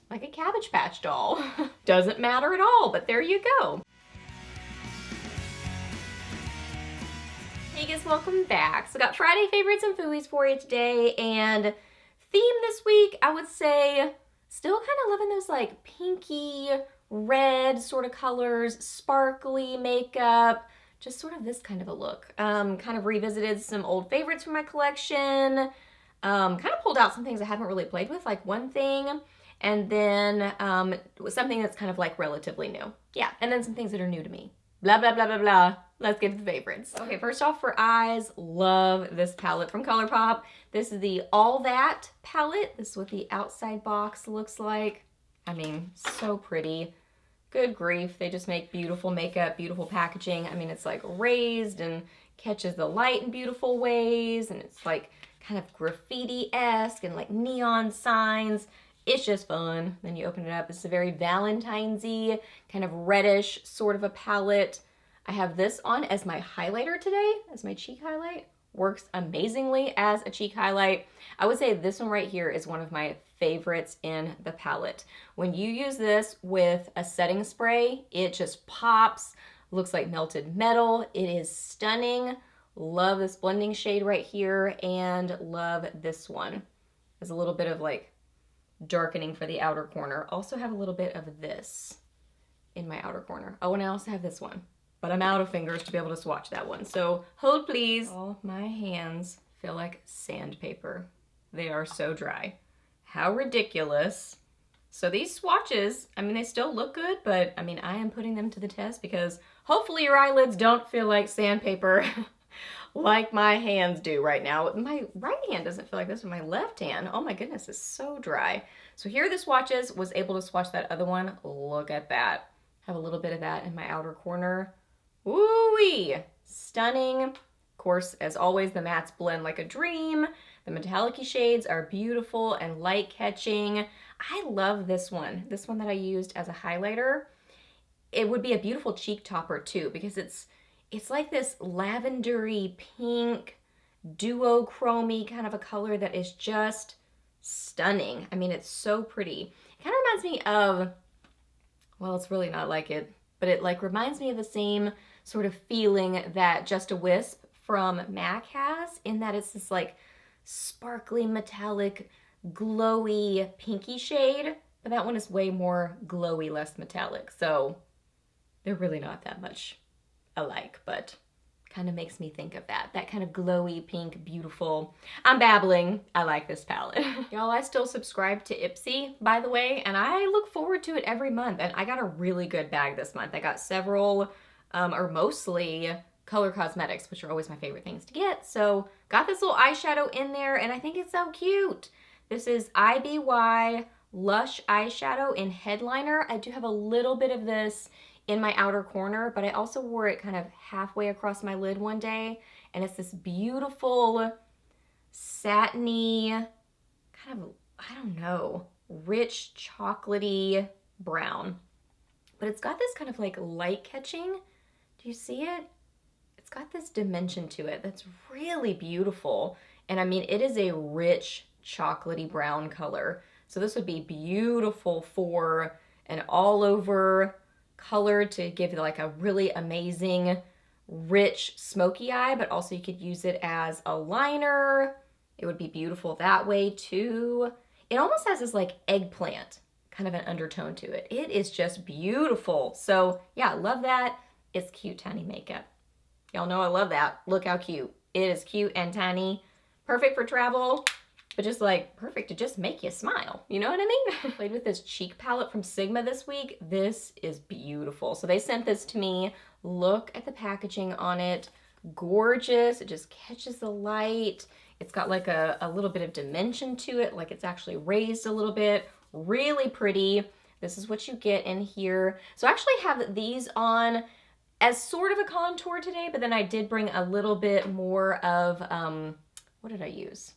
like a Cabbage Patch doll. Doesn't matter at all, but there you go. Hey guys, welcome back. So got Friday favorites and Fooeys for you today, and theme this week, I would say, still kind of loving those like pinky red sort of colors, sparkly makeup, just sort of this kind of a look. Kind of revisited some old favorites from my collection, kind of pulled out some things I haven't really played with, like one thing, and then something that's kind of like relatively new. Yeah, and then some things that are new to me. Blah, blah, blah, blah, blah. Let's get to the favorites. Okay, first off for eyes, love this palette from Colourpop. This is the All That palette. This is what the outside box looks like. I mean, so pretty. Good grief, they just make beautiful makeup, beautiful packaging. I mean, it's like raised and catches the light in beautiful ways, and it's like kind of graffiti-esque and like neon signs. It's just fun. Then you open it up. It's a very Valentine's-y, kind of reddish sort of a palette. I have this on as my highlighter today, as my cheek highlight. Works amazingly as a cheek highlight. I would say this one right here is one of my favorites in the palette. When you use this with a setting spray, it just pops, looks like melted metal. It is stunning. Love this blending shade right here, and love this one. There's a little bit of like darkening for the outer corner. Also have a little bit of this in my outer corner. Oh, and I also have this one, but I'm out of fingers to be able to swatch that one. So hold please. Oh, my hands feel like sandpaper. They are so dry. How ridiculous. So these swatches, I mean, they still look good, but I mean, I am putting them to the test because hopefully your eyelids don't feel like sandpaper like my hands do right now. My right hand doesn't feel like this with my left hand. Oh my goodness, it's so dry. So here are the swatches. Was able to swatch that other one. Look at that. Have a little bit of that in my outer corner. Woo-wee! Stunning. Of course, as always, the mattes blend like a dream. The metallic-y shades are beautiful and light-catching. I love this one that I used as a highlighter. It would be a beautiful cheek topper too, because it's like this lavendery pink, duochrome-y kind of a color that is just stunning. I mean, it's so pretty. It kind of reminds me of, well, it's really not like it, but it like reminds me of the same sort of feeling that Just a Wisp from MAC has, in that it's this like sparkly, metallic, glowy, pinky shade, but that one is way more glowy, less metallic. So they're really not that much alike, but kind of makes me think of that kind of glowy, pink, beautiful. I'm babbling. I like this palette. Y'all, I still subscribe to Ipsy, by the way, and I look forward to it every month, and I got a really good bag this month. I got several, or mostly color cosmetics, which are always my favorite things to get. So got this little eyeshadow in there, and I think it's so cute. This is IBY Lush Eyeshadow in Headliner. I do have a little bit of this in my outer corner, but I also wore it kind of halfway across my lid one day, and it's this beautiful satiny, kind of, I don't know, rich chocolatey brown. But it's got this kind of like light catching. Do you see it? It's got this dimension to it that's really beautiful. And I mean, it is a rich chocolatey brown color. So this would be beautiful for an all over color to give like a really amazing, rich, smoky eye, but also you could use it as a liner. It would be beautiful that way too. It almost has this like eggplant kind of an undertone to it. It is just beautiful. So yeah, love that. It's cute, tiny makeup. Y'all know I love that. Look how cute. It is cute and tiny. Perfect for travel, but just like perfect to just make you smile. You know what I mean? Played with this cheek palette from Sigma this week. This is beautiful. So they sent this to me. Look at the packaging on it. Gorgeous. It just catches the light. It's got like a little bit of dimension to it, like it's actually raised a little bit. Really pretty. This is what you get in here. So I actually have these on as sort of a contour today, but then I did bring a little bit more of, what did I use?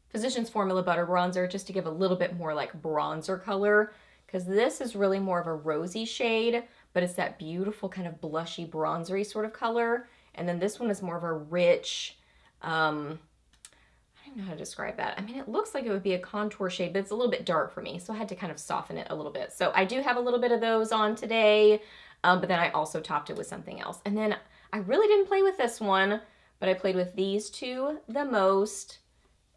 Physicians Formula Butter Bronzer, just to give a little bit more like bronzer color, because this is really more of a rosy shade, but it's that beautiful kind of blushy bronzery sort of color. And then this one is more of a rich, I don't don't even know how to describe that. I mean, it looks like it would be a contour shade, but it's a little bit dark for me, so I had to kind of soften it a little bit. So I do have a little bit of those on today, but then I also topped it with something else. And then I really didn't play with this one, but I played with these two the most,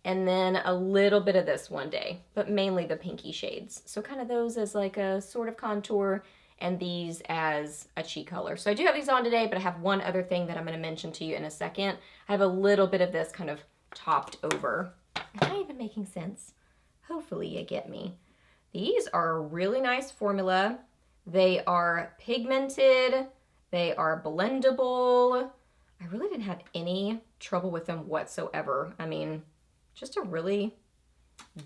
and then a little bit of this one day, but mainly the pinky shades. So kind of those as like a sort of contour, and these as a cheek color. So I do have these on today, but I have one other thing that I'm gonna mention to you in a second. I have a little bit of this kind of topped over. Am I even making sense? Hopefully you get me. These are a really nice formula. They are pigmented, they are blendable. I really didn't have any trouble with them whatsoever. I mean, just a really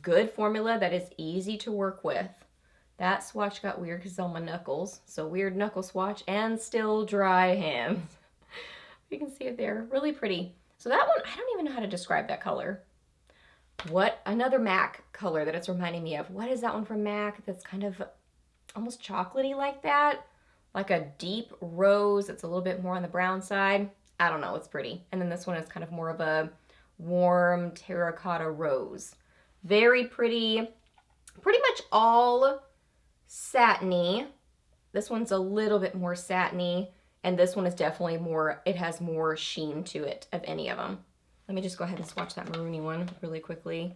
good formula that is easy to work with. That swatch got weird because it's on my knuckles. So weird knuckle swatch and still dry hands. You can see it there, really pretty. So that one, I don't even know how to describe that color. What, another MAC color that it's reminding me of. What is that one from MAC that's kind of almost chocolatey like that? Like a deep rose. It's a little bit more on the brown side. I don't know, it's pretty. And then this one is kind of more of a warm terracotta rose. Very pretty. Pretty much all satiny. This one's a little bit more satiny, and this one is definitely more, it has more sheen to it of any of them. Let me just go ahead and swatch that maroony one really quickly.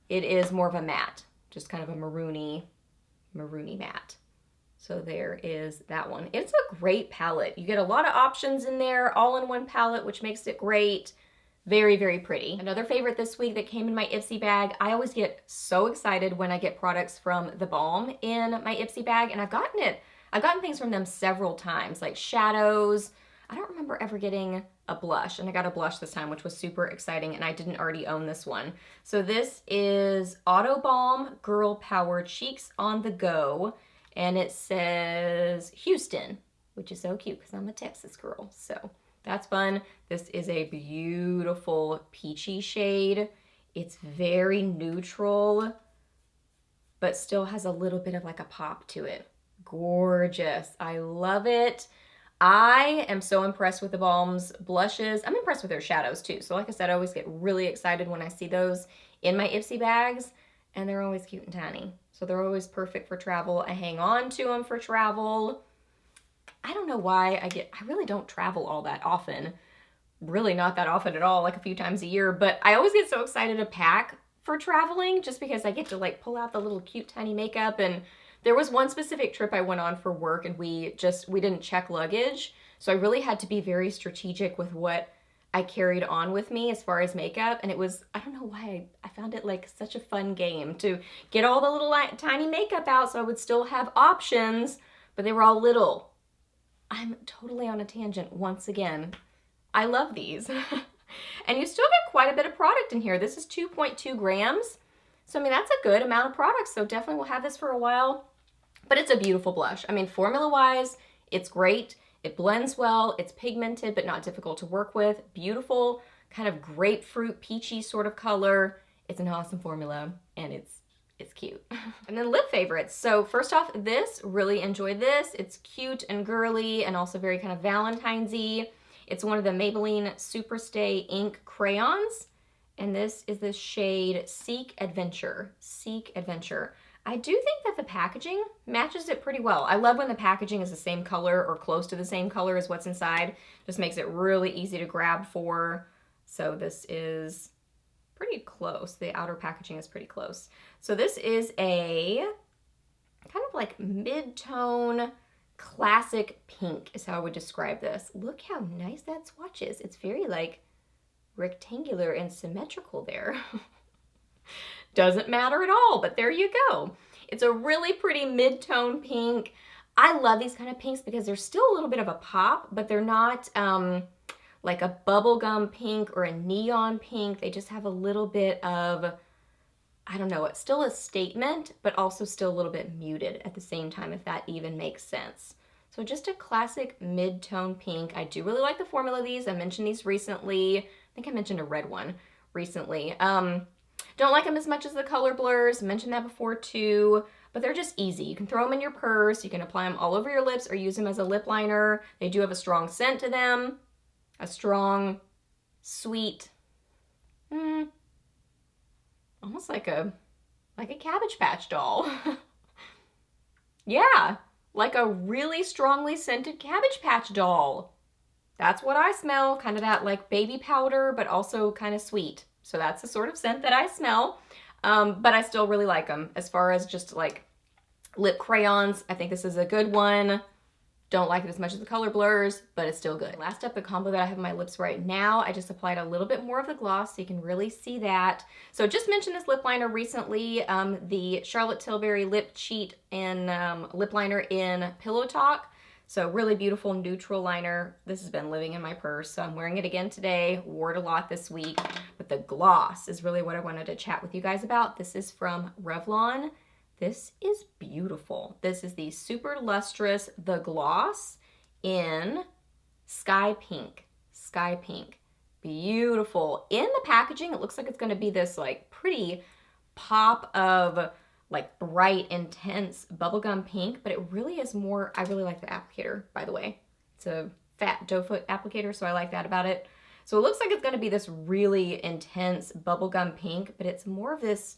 It is more of a matte, just kind of a maroony matte. So there is that one. It's a great palette. You get a lot of options in there, all in one palette, which makes it great. Very, very pretty. Another favorite this week that came in my Ipsy bag. I always get so excited when I get products from the Balm in my Ipsy bag, and I've gotten things from them several times, like shadows. I don't remember ever getting a blush, and I got a blush this time, which was super exciting, and I didn't already own this one. So this is Auto Balm Girl Power Cheeks on the Go, and it says Houston, which is so cute because I'm a Texas girl, so that's fun. This is a beautiful peachy shade. It's very neutral, but still has a little bit of like a pop to it. Gorgeous. I love it. I am so impressed with the Balm's blushes. I'm impressed with their shadows too. So like I said, I always get really excited when I see those in my Ipsy bags, and they're always cute and tiny. So they're always perfect for travel. I hang on to them for travel. I don't know why I really don't travel all that often. Really not that often at all, like a few times a year, but I always get so excited to pack for traveling just because I get to like pull out the little cute tiny makeup. And there was one specific trip I went on for work, and we didn't check luggage. So I really had to be very strategic with what I carried on with me as far as makeup. And it was, I don't know why, I found it like such a fun game to get all the little tiny makeup out so I would still have options, but they were all little. I'm totally on a tangent once again. I love these. And you still get quite a bit of product in here. This is 2.2 grams. So, I mean, that's a good amount of product. So definitely we'll have this for a while. But it's a beautiful blush. I mean, formula-wise, it's great. It blends well. It's pigmented, but not difficult to work with. Beautiful, kind of grapefruit, peachy sort of color. It's an awesome formula, and it's cute. And then lip favorites. So first off, really enjoyed this. It's cute and girly and also very kind of Valentine's-y. It's one of the Maybelline Superstay ink crayons. And this is the shade Seek Adventure. Seek Adventure. I do think that the packaging matches it pretty well. I love when the packaging is the same color or close to the same color as what's inside. Just makes it really easy to grab for. So this is pretty close. The outer packaging is pretty close. So this is a kind of like mid-tone classic pink is how I would describe this. Look how nice that swatch is. It's very like rectangular and symmetrical there. Doesn't matter at all, but there you go. It's a really pretty mid-tone pink. I love these kind of pinks because they're still a little bit of a pop, but they're not like a bubblegum pink or a neon pink. They just have a little bit of, I don't know, it's still a statement, but also still a little bit muted at the same time, if that even makes sense. So just a classic mid-tone pink. I do really like the formula of these. I mentioned these recently. I think I mentioned a red one recently. Don't like them as much as the color blurs. Mentioned that before too, but they're just easy. You can throw them in your purse. You can apply them all over your lips or use them as a lip liner. They do have a strong scent to them. A strong, sweet, almost like a Cabbage Patch doll. Yeah, like a really strongly scented Cabbage Patch doll. That's what I smell, kind of that like baby powder, but also kind of sweet. So that's the sort of scent that I smell. But I still really like them. As far as just like lip crayons, I think this is a good one. Don't like it as much as the Color Blurs, but it's still good. Last up, the combo that I have on my lips right now, I just applied a little bit more of the gloss so you can really see that. So just mentioned this lip liner recently, the Charlotte Tilbury Lip Cheat and lip liner in Pillow Talk. So really beautiful neutral liner. This has been living in my purse, so I'm wearing it again today. Wore it a lot this week, but the gloss is really what I wanted to chat with you guys about. This is from Revlon. This is beautiful. This is the Super Lustrous The Gloss in Sky Pink. Sky Pink. Beautiful. In the packaging, it looks like it's going to be this like pretty pop of like bright, intense bubblegum pink, but it really is more, I really like the applicator, by the way. It's a fat doe foot applicator, so I like that about it. So it looks like it's going to be this really intense bubblegum pink, but it's more of this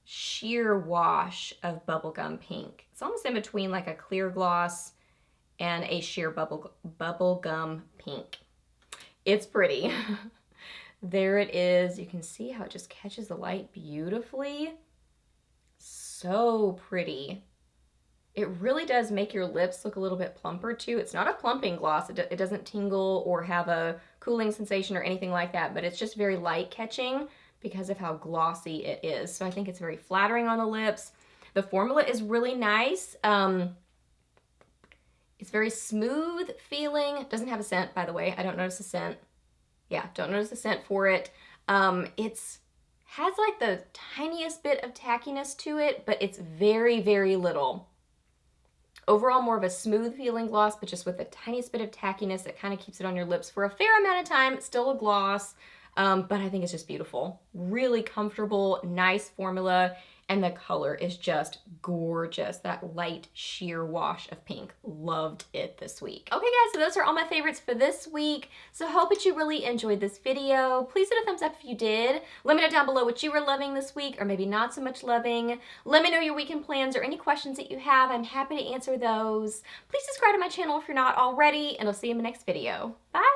sheer wash of bubblegum pink. It's almost in between like a clear gloss and a sheer bubblegum pink. It's pretty. There it is. You can see how it just catches the light beautifully. So pretty. It really does make your lips look a little bit plumper too. It's not a plumping gloss. It doesn't tingle or have a cooling sensation or anything like that, but it's just very light catching because of how glossy it is. So I think it's very flattering on the lips. The formula is really nice. It's very smooth feeling. It doesn't have a scent, by the way. I don't notice a scent. Yeah, don't notice a scent for it. It's has like the tiniest bit of tackiness to it, but it's very, very little. Overall, more of a smooth feeling gloss, but just with the tiniest bit of tackiness that kind of keeps it on your lips for a fair amount of time. It's still a gloss. But I think it's just beautiful. Really comfortable, nice formula, and the color is just gorgeous. That light sheer wash of pink. Loved it this week. Okay guys, so those are all my favorites for this week. So hope that you really enjoyed this video. Please hit a thumbs up if you did. Let me know down below what you were loving this week or maybe not so much loving. Let me know your weekend plans or any questions that you have. I'm happy to answer those. Please subscribe to my channel if you're not already, and I'll see you in my next video. Bye!